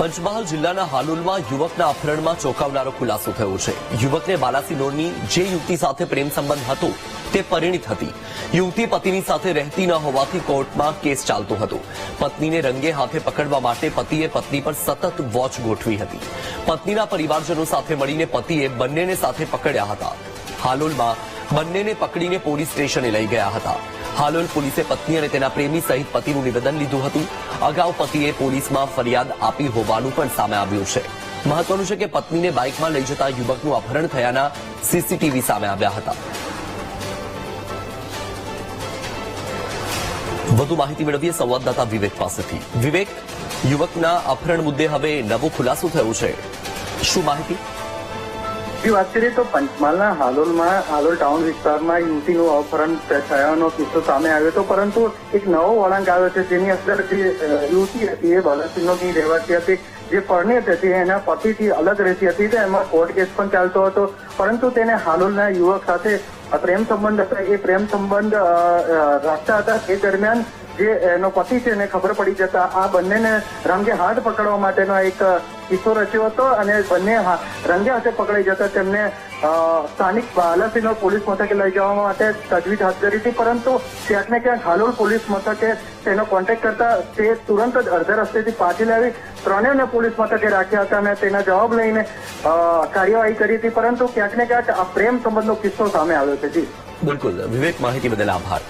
પંચમહાલ જિલ્લાના હાલોલમાં યુવકના અપહરણમાં ચોંકાવનારો ખુલાસો થયો છે। યુવકને બાલાસિનોરની જે યુવતી સાથે પ્રેમ સંબંધ હતો તે પરિણીત હતી। યુવતી પતિની સાથે રહેતી ન હોવાથી કોર્ટમાં કેસ ચાલતો હતો। પત્નીને રંગે હાથે પકડવા માટે પતિએ પત્ની પર સતત વોચ ગોઠવી હતી। પત્નીના પરિવારજનો સાથે મળીને પતિએ બંનેને સાથે પકડ્યા હતા। હાલોલમાં બંનેને પકડીને પોલીસ સ્ટેશને લઈ ગયા હતા। હાલોલ પોલીસે પત્ની અને તેના પ્રેમી સહિત પતિનું નિવેદન લીધું હતું। અગાઉ પતિએ પોલીસમાં ફરિયાદ આપી હોવાનું પણ સામે આવ્યું છે। મહત્વનું છે કે પત્નીને બાઇકમાં લઈ જતા યુવકનું અપહરણ થયાના સીસીટીવી સામે આવ્યા હતા। વધુ માહિતી મેળવીએ સંવાદદાતા વિવેક પાસેથી। વિવેક, યુવકના અપહરણ મુદ્દે હવે નવો ખુલાસો થયો છે, શું માહિતી? વાત કરીએ તો પંચમહાલના હાલોલ ટાઉન વિસ્તારમાં યુવતીનું અપહરણ થયાનો કિસ્સો સામે આવ્યો હતો, પરંતુ એક નવો વળાંક આવ્યો છે, જેની અંદર જે યુવતી હતી એ બાલાસિનોરની રહેવાસી હતી, જે પરિણીત હતી, એના પતિથી અલગ રહેતી હતી, તો એમાં કોર્ટ કેસ પણ ચાલતો હતો, પરંતુ તેને હાલોલના યુવક સાથે પ્રેમ સંબંધ હતા। એ પ્રેમ સંબંધ રાખતા હતા। એ દરમિયાન જે એનો પતિ છે એને ખબર પડી જતા આ બંનેને રંગે હાથ પકડવા માટેનો એક કિસ્સો રચ્યો હતો અને બંને રંગે હાથે પકડાઈ જતા તેમને સ્થાનિક બાલાસિનોર પોલીસ મથકે લઈ જવા માટે તજવીજ હાથ ધરી હતી, પરંતુ ક્યાંક ને ક્યાંક હાલોલ પોલીસ મથકે તેનો કોન્ટેક્ટ કરતા તે તુરંત જ અડધા રસ્તેથી પાછી લાવી ત્રણેયને પોલીસ મથકે રાખ્યા હતા અને તેના જવાબ લઈને કાર્યવાહી કરી હતી, પરંતુ ક્યાંક ને ક્યાંક આ પ્રેમ સંબંધનો કિસ્સો સામે આવ્યો છે। જી બિલકુલ વિવેક, માહિતી બદલ આભાર।